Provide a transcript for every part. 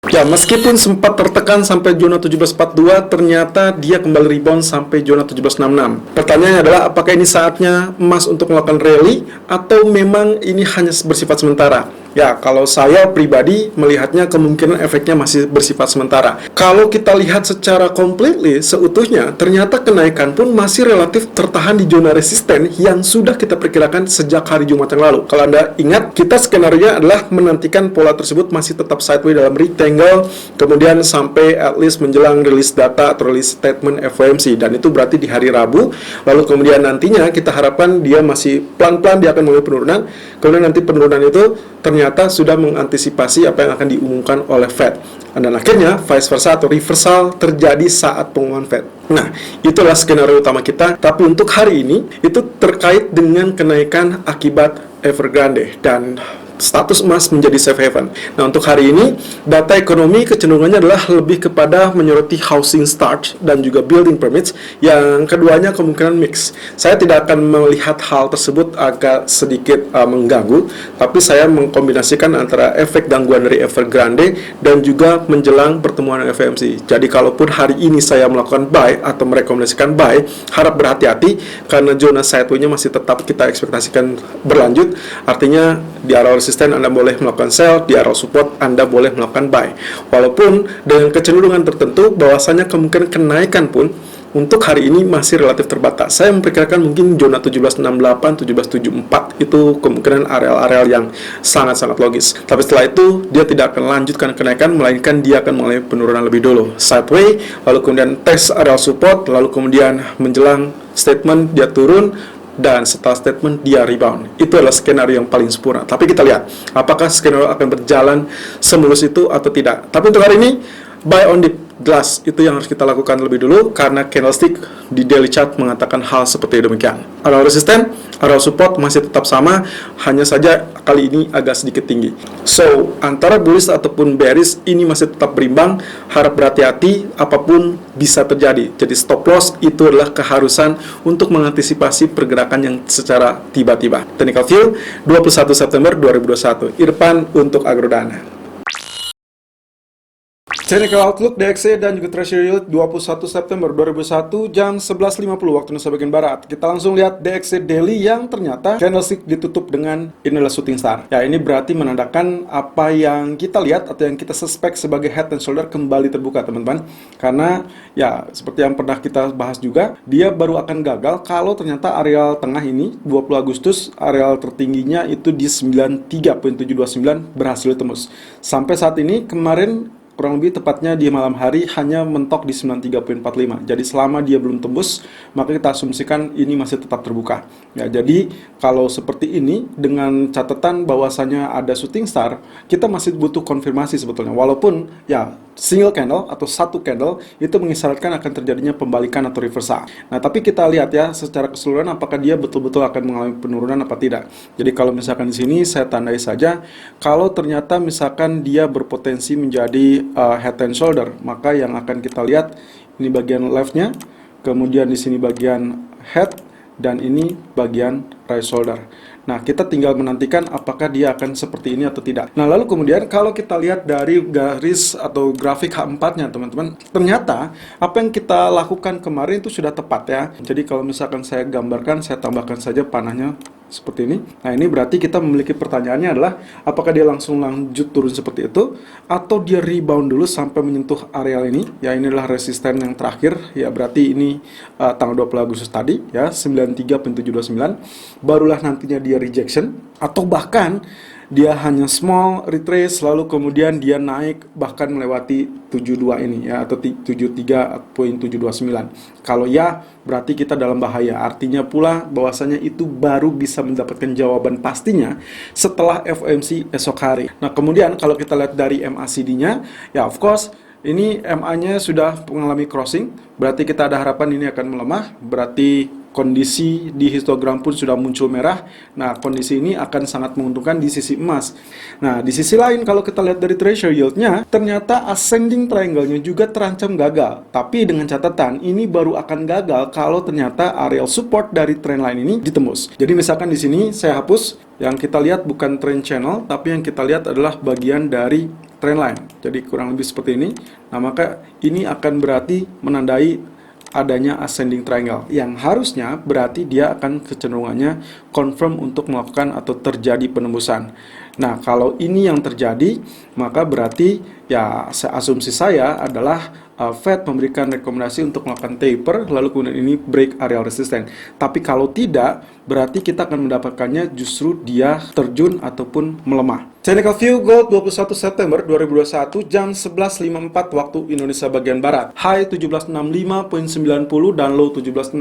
Ya, meskipun sempat tertekan sampai zona 1742, ternyata dia kembali rebound sampai zona 1766. Pertanyaannya adalah apakah ini saatnya emas untuk melakukan rally atau memang ini hanya bersifat sementara? Ya, kalau saya pribadi melihatnya kemungkinan efeknya masih bersifat sementara. Kalau kita lihat secara completely, seutuhnya, ternyata kenaikan pun masih relatif tertahan di zona resisten yang sudah kita perkirakan sejak hari Jumat yang lalu. Kalau Anda ingat, kita skenario adalah menantikan pola tersebut masih tetap sideways dalam rectangle, kemudian sampai at least menjelang rilis data atau rilis statement FOMC, dan itu berarti di hari Rabu. Lalu kemudian nantinya kita harapkan dia masih pelan-pelan dia akan mulai penurunan, kemudian nanti penurunan itu ternyata sudah mengantisipasi apa yang akan diumumkan oleh Fed. Dan akhirnya vice versa atau reversal terjadi saat pengumuman Fed. Nah, itulah skenario utama kita. Tapi untuk hari ini itu terkait dengan kenaikan akibat Evergrande dan status emas menjadi safe haven. Nah, untuk hari ini, data ekonomi kecenderungannya adalah lebih kepada menyoroti housing starts dan juga building permits, yang keduanya kemungkinan mix. Saya tidak akan melihat hal tersebut agak sedikit mengganggu, tapi saya mengkombinasikan antara efek gangguan dari Evergrande dan juga menjelang pertemuan FOMC. Jadi, kalaupun hari ini saya melakukan buy atau merekomendasikan buy, harap berhati-hati karena zona sideways-nya masih tetap kita ekspektasikan berlanjut. Artinya, di area resisten Anda boleh melakukan sell, di area support Anda boleh melakukan buy. Walaupun dengan kecenderungan tertentu bahwasanya kemungkinan kenaikan pun untuk hari ini masih relatif terbatas. Saya memperkirakan mungkin zona 1768, 1774 itu kemungkinan area-area yang sangat-sangat logis. Tapi setelah itu dia tidak akan lanjutkan kenaikan, melainkan dia akan mulai penurunan lebih dulu. Sideways, lalu kemudian test area support, lalu kemudian menjelang statement dia turun, dan setelah statement dia rebound. Itu adalah skenario yang paling sempurna. Tapi kita lihat apakah skenario akan berjalan semulus itu atau tidak. Tapi untuk hari ini, buy on dip glass itu yang harus kita lakukan lebih dulu, karena candlestick di daily chart mengatakan hal seperti demikian. Area resisten, area support masih tetap sama, hanya saja kali ini agak sedikit tinggi. So, antara bullish ataupun bearish ini masih tetap berimbang. Harap berhati-hati, apapun bisa terjadi. Jadi stop loss itu adalah keharusan untuk mengantisipasi pergerakan yang secara tiba-tiba. Technical View 21 September 2021. Irfan untuk Agrodana. Technical Outlook DXY dan juga Treasury Yield 21 September 2001 jam 11.50 waktu Indonesia bagian Barat. Kita langsung lihat DXY Daily yang ternyata candlestick ditutup dengan inilah shooting star. Ya, ini berarti menandakan apa yang kita lihat atau yang kita suspek sebagai head and shoulder kembali terbuka, teman-teman. Karena ya seperti yang pernah kita bahas juga, dia baru akan gagal kalau ternyata areal tengah ini 20 Agustus areal tertingginya itu di 93.729 berhasil tembus. Sampai saat ini kemarin kurang lebih tepatnya di malam hari hanya mentok di 93.45. Jadi selama dia belum tembus, maka kita asumsikan ini masih tetap terbuka. Ya, jadi kalau seperti ini dengan catatan bahwasanya ada shooting star, kita masih butuh konfirmasi sebetulnya. Walaupun ya single candle atau satu candle itu mengisyaratkan akan terjadinya pembalikan atau reversal. Nah, tapi kita lihat ya secara keseluruhan apakah dia betul-betul akan mengalami penurunan apa tidak. Jadi kalau misalkan di sini saya tandai saja kalau ternyata misalkan dia berpotensi menjadi head and shoulder, maka yang akan kita lihat ini bagian leftnya, kemudian di sini bagian head, dan ini bagian right shoulder. Nah, kita tinggal menantikan apakah dia akan seperti ini atau tidak. Nah, lalu kemudian kalau kita lihat dari garis atau grafik H4-nya, teman-teman, ternyata apa yang kita lakukan kemarin itu sudah tepat ya. Jadi kalau misalkan saya gambarkan, saya tambahkan saja panahnya seperti ini. Nah, ini berarti kita memiliki pertanyaannya adalah apakah dia langsung lanjut turun seperti itu atau dia rebound dulu sampai menyentuh areal ini. Ya, ini adalah resisten yang terakhir. Ya, berarti ini tanggal 20 Agustus tadi ya, 93.729. Barulah nantinya dia rejection atau bahkan dia hanya small retrace lalu kemudian dia naik bahkan melewati 72 ini ya, atau 73.729. Kalau ya, berarti kita dalam bahaya. Artinya pula bahwasanya itu baru bisa mendapatkan jawaban pastinya setelah FOMC esok hari. Nah, kemudian kalau kita lihat dari MACD-nya, ya of course ini MA-nya sudah mengalami crossing, berarti kita ada harapan ini akan melemah, berarti kondisi di histogram pun sudah muncul merah. Nah, kondisi ini akan sangat menguntungkan di sisi emas. Nah, di sisi lain kalau kita lihat dari Treasury Yield-nya, ternyata ascending triangle-nya juga terancam gagal. Tapi dengan catatan, ini baru akan gagal kalau ternyata areal support dari trendline ini ditembus. Jadi misalkan di sini saya hapus, yang kita lihat bukan trend channel, tapi yang kita lihat adalah bagian dari trendline. Jadi kurang lebih seperti ini. Nah, maka ini akan berarti menandai adanya ascending triangle yang harusnya berarti dia akan kecenderungannya confirm untuk melakukan atau terjadi penembusan. Nah, kalau ini yang terjadi, maka berarti ya asumsi saya adalah Fed memberikan rekomendasi untuk melakukan taper, lalu kemudian ini break area resistance. Tapi kalau tidak, berarti kita akan mendapatkannya justru dia terjun ataupun melemah. Technical view gold 21 September 2021 jam 11.54 waktu Indonesia bagian Barat. High 1765.90 dan low 1760.50,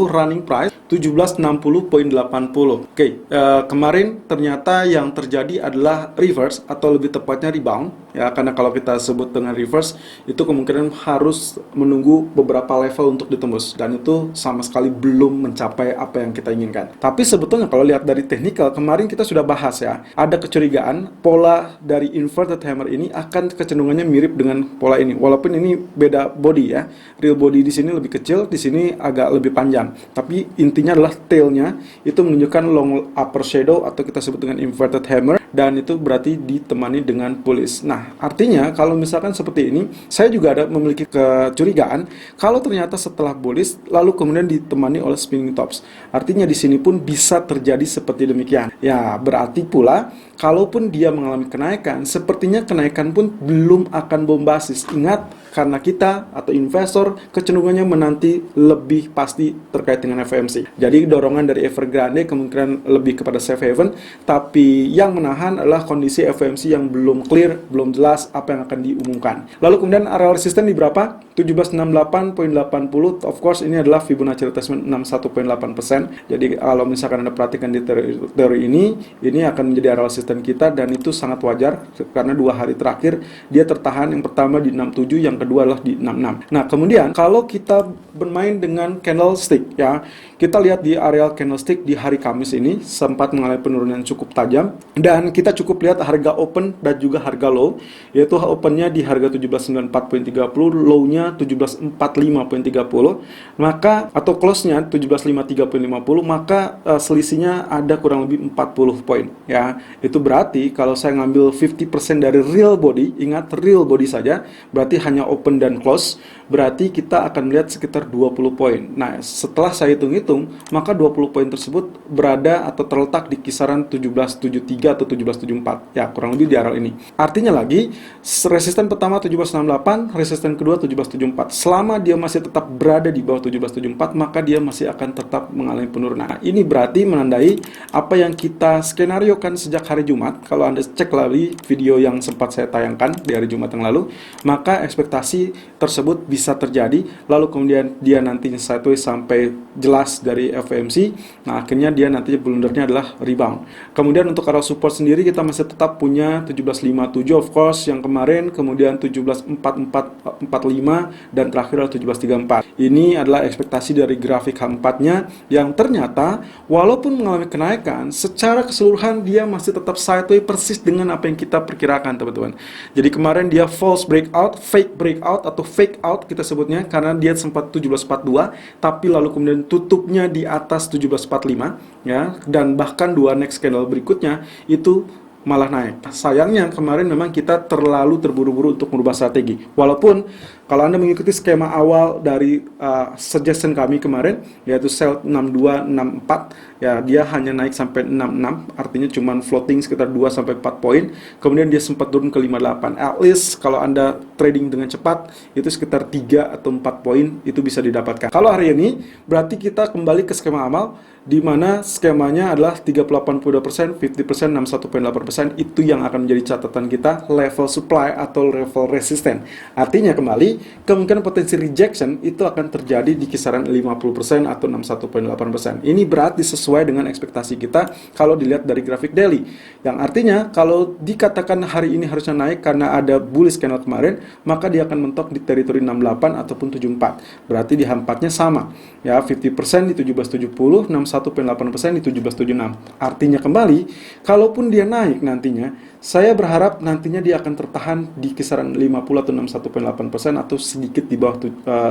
running price 1760.80. Oke, kemarin ternyata yang terjadi adalah reverse atau lebih tepatnya rebound ya, karena kalau kita sebut dengan reverse itu kemungkinan harus menunggu beberapa level untuk ditembus dan itu sama sekali belum mencapai apa yang kita inginkan. Tapi sebetulnya kalau lihat dari technical kemarin kita sudah bahas ya, ada kecurigaan pola dari inverted hammer ini akan kecenderungannya mirip dengan pola ini. Walaupun ini beda body ya. Real body di sini lebih kecil, di sini agak lebih panjang. Tapi intinya adalah tailnya itu menunjukkan long upper shadow atau kita sebut dengan inverted hammer dan itu berarti ditemani dengan bullish. Nah, artinya kalau misalkan seperti ini, saya juga ada memiliki kecurigaan kalau ternyata setelah bullish lalu kemudian ditemani oleh spinning tops. Artinya di sini pun bisa terjadi seperti demikian. Ya, berarti pula kalaupun dia mengalami kenaikan, sepertinya kenaikan pun belum akan bombastis. Ingat, karena kita atau investor kecenderungannya menanti lebih pasti terkait dengan FOMC. Jadi dorongan dari Evergrande kemungkinan lebih kepada safe haven, tapi yang menahan adalah kondisi FOMC yang belum clear, belum jelas apa yang akan diumumkan. Lalu kemudian area resisten di berapa? 1768.80. Of course ini adalah Fibonacci retracement 61.8%. Jadi kalau misalkan Anda perhatikan di teori ini akan menjadi area resisten kita dan itu sangat wajar karena 2 hari terakhir dia tertahan, yang pertama di 67, yang kedua adalah di 66. Nah, kemudian kalau kita bermain dengan candlestick ya, kita lihat di area candlestick di hari Kamis ini sempat mengalami penurunan cukup tajam dan kita cukup lihat harga open dan juga harga low, yaitu opennya di harga 1794.30, low-nya 1745.30, maka atau close-nya 1753.50, maka selisihnya ada kurang lebih 40 poin ya. Itu berarti kalau saya ngambil 50% dari real body, ingat real body saja, berarti hanya open dan close, berarti kita akan melihat sekitar 20 poin. Nah, setelah saya hitung-hitung, maka 20 poin tersebut berada atau terletak di kisaran 1773 atau 1774. Ya, kurang lebih di area ini. Artinya lagi, resisten pertama 1768, resisten kedua 1774. Selama dia masih tetap berada di bawah 1774, maka dia masih akan tetap mengalami penurunan. Nah, ini berarti menandai apa yang kita skenariokan sejak hari Jumat. Kalau Anda cek lagi video yang sempat saya tayangkan di hari Jumat yang lalu, maka ekspektasi tersebut bisa terjadi, lalu kemudian dia nantinya sideways sampai jelas dari FOMC. Nah, akhirnya dia nantinya blundernya adalah rebound. Kemudian untuk area support sendiri kita masih tetap punya 1757 of course yang kemarin, kemudian 174445 dan terakhir adalah 1734. Ini adalah ekspektasi dari grafik H4-nya yang ternyata walaupun mengalami kenaikan, secara keseluruhan dia masih tetap sideways persis dengan apa yang kita perkirakan, teman-teman. Jadi kemarin dia false breakout, fake breakout atau fake out kita sebutnya, karena dia sempat 1742 tapi lalu kemudian tutupnya di atas 1745 ya, dan bahkan 2 next candle berikutnya itu malah naik. Sayangnya kemarin memang kita terlalu terburu-buru untuk merubah strategi. Walaupun kalau Anda mengikuti skema awal dari suggestion kami kemarin, yaitu sell 6264, ya dia hanya naik sampai 66, artinya cuma floating sekitar 2-4 poin, kemudian dia sempat turun ke 58. At least kalau Anda trading dengan cepat, itu sekitar 3 atau 4 poin itu bisa didapatkan. Kalau hari ini, berarti kita kembali ke skema awal, di mana skemanya adalah 30-82%, 50%, 61.8%, itu yang akan menjadi catatan kita level supply atau level resisten. Artinya kembali, kemungkinan potensi rejection itu akan terjadi di kisaran 50% atau 61.8%. Ini berarti sesuai dengan ekspektasi kita kalau dilihat dari grafik daily. Yang artinya kalau dikatakan hari ini harusnya naik karena ada bullish candle kemarin, maka dia akan mentok di teritori 68 ataupun 74. Berarti di H4-nya sama. Ya, 50% di 1770, 61.8% di 1776. Artinya kembali, kalaupun dia naik nantinya, saya berharap nantinya dia akan tertahan di kisaran 50 atau 61.8% atau sedikit di bawah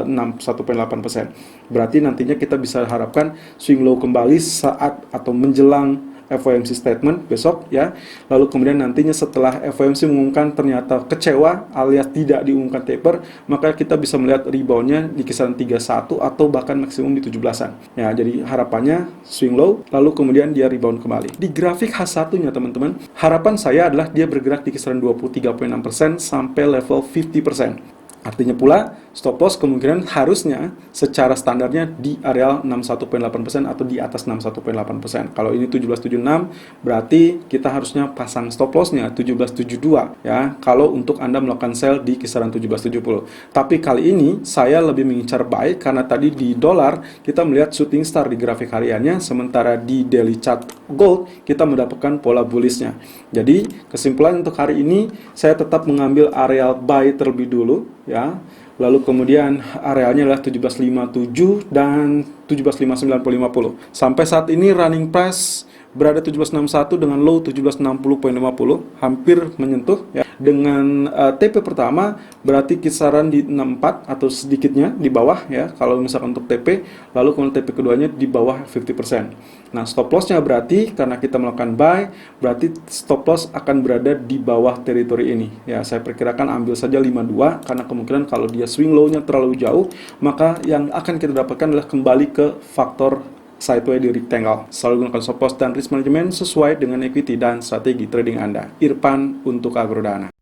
61.8%. Berarti nantinya kita bisa harapkan swing low kembali saat atau menjelang FOMC statement besok ya. Lalu kemudian nantinya setelah FOMC mengumumkan ternyata kecewa alias tidak diumumkan taper, maka kita bisa melihat reboundnya di kisaran 31 atau bahkan maksimum di 17-an. Ya, jadi harapannya swing low lalu kemudian dia rebound kembali. Di grafik H1-nya teman-teman, harapan saya adalah dia bergerak di kisaran 23,6% sampai level 50%. Artinya pula, stop loss kemungkinan harusnya secara standarnya di areal 61,8% atau di atas 61,8%. Kalau ini 1776, berarti kita harusnya pasang stop lossnya 1772 ya, kalau untuk Anda melakukan sell di kisaran 1770. Tapi kali ini saya lebih mengincar buy karena tadi di dolar kita melihat shooting star di grafik hariannya, sementara di daily chart gold kita mendapatkan pola bullishnya. Jadi kesimpulan untuk hari ini saya tetap mengambil areal buy terlebih dulu ya. Lalu kemudian arealnya adalah 1757 dan 1759,50. Sampai saat ini running price berada 1761 dengan low 1760,50, hampir menyentuh ya. Dengan TP pertama berarti kisaran di 64 atau sedikitnya di bawah ya kalau misalkan untuk TP, lalu kemudian TP keduanya di bawah 50%. Nah, stop lossnya berarti karena kita melakukan buy, berarti stop loss akan berada di bawah teritori ini. Ya, saya perkirakan ambil saja 52 karena kemungkinan kalau dia swing low-nya terlalu jauh, maka yang akan kita dapatkan adalah kembali ke faktor sideways di rectangle. Selalu gunakan stop loss dan risk management sesuai dengan equity dan strategi trading Anda. Irfan untuk Agrodana.